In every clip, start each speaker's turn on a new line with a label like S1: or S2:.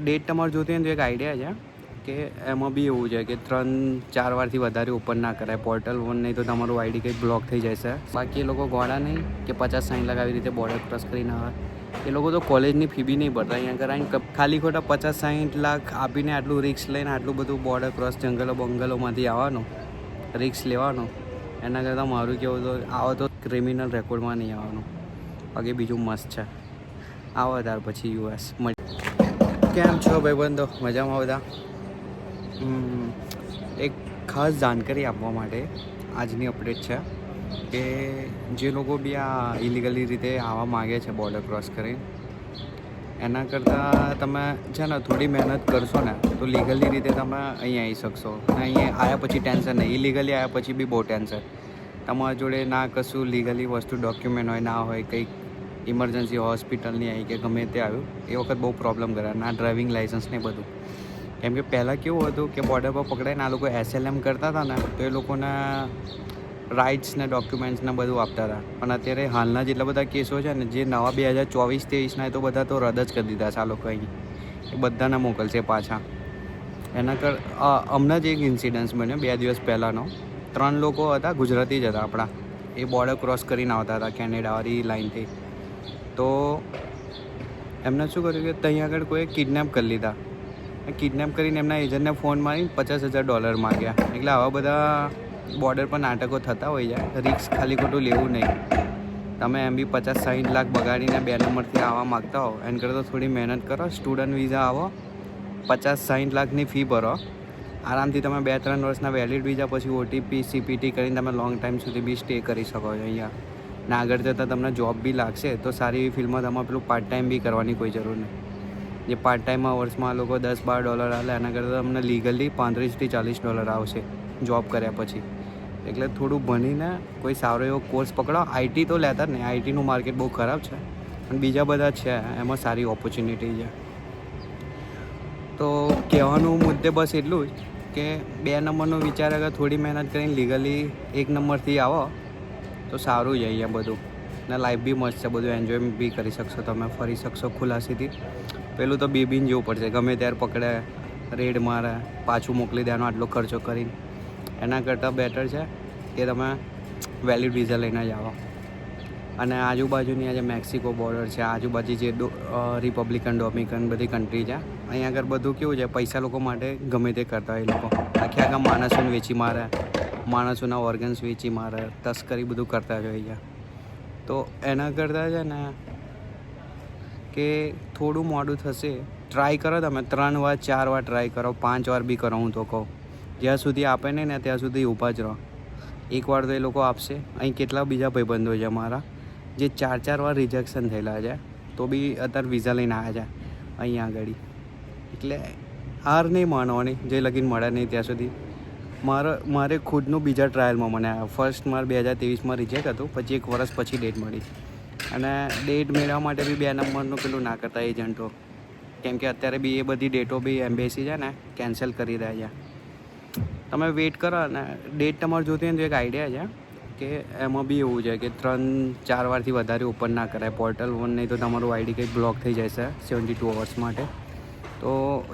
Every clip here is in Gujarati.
S1: ડેટ તમારે જોતી હોય તો એક આઈડિયા છે કે એમાં બી એવું છે કે 3-4 વારથી વધારે ઓપન ના કરાય પોર્ટલ વન, નહીં તો તમારું આઈડી કંઈક બ્લોક થઈ જશે. બાકી એ લોકો ગોળા નહીં કે 50-60 લાખ આવી રીતે બોર્ડર ક્રોસ કરીને આવે. એ લોકો તો કોલેજની ફી બી નહીં ભરતા. અહીંયા કરાવીને ખાલી ખોટા 50-60 લાખ આપીને આટલું રિસ્ક લઈને આટલું બધું બોર્ડર ક્રોસ જંગલો બંગલોમાંથી આવવાનું, રિસ્ક લેવાનું. એના કરતાં મારું કેવું તો આવો તો ક્રિમિનલ રેકોર્ડમાં નહીં આવવાનું. બાકી બીજું મસ્ત છે. આવો ત્યાર પછી યુએસ કેમ છો ભાઈબંધો? મજામાં બધા? એક ખાસ જાણકારી આપવા માટે આજની અપડેટ છે કે જે લોકો બી આ ઇલીગલી રીતે આવવા માગે છે બોર્ડર ક્રોસ કરીને, એના કરતાં તમે છે ને થોડી મહેનત કરશો ને તો લીગલી રીતે તમે અહીંયા આવી શકશો. અને અહીંયા આવ્યા પછી ટેન્શન નહીં, ઇલીગલી આવ્યા પછી બી બહુ ટેન્શન. તમારા જોડે ના કશું લીગલી વસ્તુ ડોક્યુમેન્ટ હોય, ના હોય, કંઈક ઇમરજન્સી હોસ્પિટલની આવી કે ગમે તે આવ્યું એ વખત બહુ પ્રોબ્લેમ કરે. ના ડ્રાઇવિંગ લાઇસન્સ ને બધું. કેમ કે પહેલાં કેવું હતું કે બોર્ડર પર પકડાઈને આ લોકો SLM કરતા હતા ને તો એ લોકોના રાઇટ્સ ને ડોક્યુમેન્ટ્સ ને બધું આપતા હતા. પણ અત્યારે હાલના જેટલા બધા કેસો છે ને જે નવા 2024-23ના એ તો બધા તો રદ જ કરી દીધા છે આ લોકો. અહીં એ બધાને મોકલશે પાછા. એના હમણાં જ એક ઇન્સિડન્સ બન્યો 2 દિવસ પહેલાંનો. 3 લોકો હતા, ગુજરાતી જ હતા આપણા. એ બોર્ડર ક્રોસ કરીને આવતા હતા કેનેડાવાળી લાઇનથી. તો એમને શું કર્યું કે ત્યાં આગળ કોઈ કિડનેપ કરી લીધા. કિડનેપ કરીને એમના એજન્ટને ફોન મારીને $50,000 માગ્યા. એટલે આવા બધા બોર્ડર પર નાટકો થતા હોય જાય. રિસ્ક ખાલી ખોટું લેવું નહીં. તમે એમ બી 50-60 લાખ બગાડીને 2 નંબરથી આવવા માગતા હો, એના કરતાં થોડી મહેનત કરો. સ્ટુડન્ટ વિઝા આવો, 50-60 લાખની ફી ભરો, આરામથી તમે 2-3 વર્ષના વેલિડ વિઝા પછી OTP CPT કરીને તમે લોંગ ટાઈમ સુધી બી સ્ટે કરી શકો છો અહીંયા. ને આગળ જતાં તમને જોબ બી લાગશે તો સારી એવી ફિલ્મમાં તમારે પેલું પાર્ટ ટાઈમ બી કરવાની કોઈ જરૂર નહીં. જે પાર્ટ ટાઈમમાં વર્ષમાં લોકો $10-12 આલે, એના કરતાં તમને લીગલી $35-40 આવશે જોબ કર્યા પછી. એટલે થોડું ભણીને કોઈ સારો એવો કોર્સ પકડો. IT તો લેતા જ નહીં, ITનું માર્કેટ બહુ ખરાબ છે. અને બીજા બધા છે એમાં સારી ઓપોર્ચ્યુનિટી છે. તો કહેવાનું મુદ્દે બસ એટલું જ કે 2 નંબરનો વિચાર અગર થોડી મહેનત કરીને લીગલી 1 નંબરથી આવો તો સારું છે અહીંયા બધું. ને લાઈફ બી મસ્ત છે, બધું એન્જોય બી કરી શકશો, તમે ફરી શકશો ખુલાસીથી. પેલું તો બીબીને જવું પડશે, ગમે ત્યારે પકડે, રેડ મારે, પાછું મોકલી દેવાનો આટલો ખર્ચો કરીને. એના કરતાં બેટર છે કે તમે વેલિડ વિઝા લઈને જ આવો. અને આજુબાજુની આ જે મેક્સિકો બોર્ડર છે, આજુબાજુ જે રિપબ્લિકન ડોમિનિકન બધી કન્ટ્રી છે, અહીંયા આગળ બધું કેવું છે, પૈસા લોકો માટે ગમે તે કરતા હોય એ લોકો. આખા માણસોને વેચી મારે, માણસોના ઓર્ગન્સ વેચી મારે, તસ્કરી બધું કરતા જ હોય છે. તો એના કરતાં છે ને કે થોડું મોડું થશે. ટ્રાય કરો તમે 3 વાર 4 વાર ટ્રાય કરો, 5 વાર બી કરો. હું તો કહું જ્યાં સુધી આપે નહીં ને ત્યાં સુધી ઊભા જ રહો. એકવાર તો એ લોકો આપશે. અહીં કેટલા બીજા ભાઈબંધો છે મારા જે 4 વાર રિજેક્શન થયેલા છે તો બી અત્યારે વિઝા લઈને આવ્યા છે અહીંયા આગળ. એટલે હાર નહીં માનવાની જે લગીન મળે નહીં ત્યાં સુધી. મારે ખુદનું બીજા ટ્રાયલમાં મને આવ્યા. ફર્સ્ટ મારે 2023માં રિજેક્ટ હતું, પછી 1 વર્ષ પછી ડેટ મળી. અને ડેટ મેળવવા માટે બી 2 નંબરનું પેલું ના કરતા એજન્ટો. કેમ કે અત્યારે બી એ બધી ડેટો બી એમ્બેસી છે ને કેન્સલ કરી રહ્યા છે. તમે વેઇટ કરો. અને ડેટ તમારે જોતી હોય તો એક આઈડિયા છે કે એમાં બી એવું છે કે 3-4 વારથી વધારે ઓપન ના કરાય પોર્ટલ વન, નહીં તો તમારું આઈડી કંઈક બ્લોક થઈ જશે 72 અવર્સ માટે. તો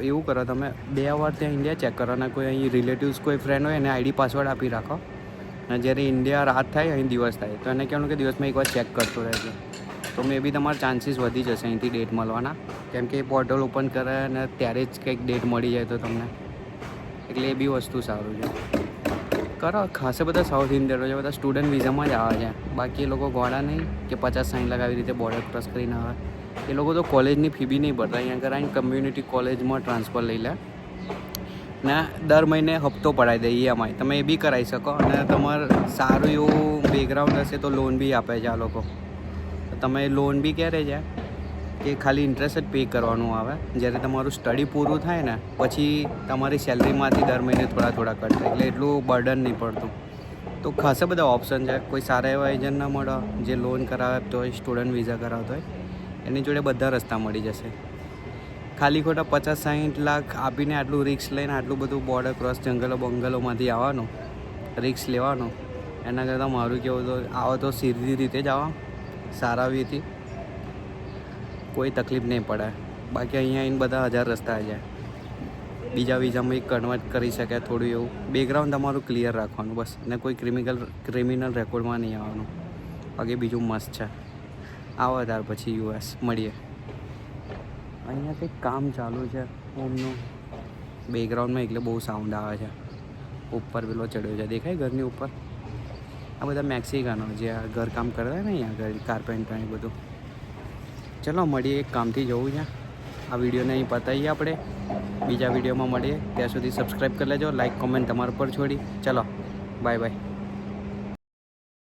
S1: એવું કરો, તમે 2 વાર ત્યાં ઇન્ડિયા ચેક કરો. અને કોઈ અહીં રિલેટિવ્સ કોઈ ફ્રેન્ડ હોય એને ID પાસવર્ડ આપી રાખો. અને જ્યારે ઇન્ડિયા રાત થાય, અહીં દિવસ થાય, તો એને કહેવાનું કે દિવસમાં એકવાર ચેક કરતો રહેજો. તો મે બી તમારા ચાન્સીસ વધી જશે અહીંથી ડેટ મળવાના. કેમ કે પોર્ટલ ઓપન કરે અને ત્યારે જ કંઈક ડેટ મળી જાય તો તમને. એટલે એ બી વસ્તુ સારું છે. કરો. ખાસે બધા સાઉથ ઇન્ડિયનો છે, બધા સ્ટુડન્ટ વિઝામાં જ આવે છે. બાકી એ લોકો ગોળા નહીં કે 50-60 લાખ આવી રીતે બોર્ડર ક્રોસ કરીને આવે. એ લોકો તો કોલેજની ફી બી નહીં ભરતા. અહીંયા કરાવીને કમ્યુનિટી કોલેજમાં ટ્રાન્સફર લઈ લે ને દર મહિને હપ્તો પડાવી દે EMI. તમે એ બી કરાવી શકો. અને તમારે સારું એવું બેકગ્રાઉન્ડ હશે તો લોન બી આપે છે આ લોકો. તમે લોન બી ક્યારે છે કે ખાલી ઇન્ટરેસ્ટ જ પે કરવાનું આવે. જ્યારે તમારું સ્ટડી પૂરું થાય ને પછી તમારી સેલરીમાંથી દર મહિને થોડા કટ થાય. એટલે એટલું બર્ડન નહીં પડતું. તો ખાસા બધા ઓપ્શન છે. કોઈ સારા એવા એજન્ટ ના મળે જે લોન કરાવે તો હોય, સ્ટુડન્ટ વિઝા કરાવતો હોય, એની જોડે બધા રસ્તા મળી જશે. ખાલી ખોટા 50-60 લાખ આપીને આટલું રિસ્ક લઈને આટલું બધું બોર્ડર ક્રોસ જંગલો બંગલોમાંથી આવવાનું, રિસ્ક લેવાનું. એના કરતાં મારું કેવું તો આવો તો સીધી રીતે જ આવો, સારા વેથી, કોઈ તકલીફ નહીં પડે. બાકી અહીંયા આવીને બધા 1000 રસ્તા છે. બીજા વિઝામાં કન્વર્ટ કરી શકે થોડું એવું. બેકગ્રાઉન્ડ તમારું ક્લિયર રાખવાનું બસ, અને કોઈ ક્રિમિનલ રેકોર્ડમાં નહીં આવવાનું. બાકી બીજું મસ્ત છે. આવો ત્યાર પછી US મળીએ. અહીંયા કંઈક કામ ચાલુ છે હોમનું બેકગ્રાઉન્ડમાં, એટલે બહુ સાઉન્ડ આવે છે. ઉપર પેલો ચડ્યો છે, દેખાય ઘરની ઉપર. આ બધા મેક્સિકનો જે આ ઘરકામ કરતા ને અહીંયા આગળ, કાર્પેન્ટર એ બધું. ચલો મળીએ, એક કામથી જવું છે. આ વિડીયોને અહીં પતાવીએ આપણે, બીજા વિડીયોમાં મળીએ. ત્યાં સુધી સબસ્ક્રાઈબ કરી લેજો, લાઈક કોમેન્ટ તમારા પર છોડી. ચલો બાય બાય.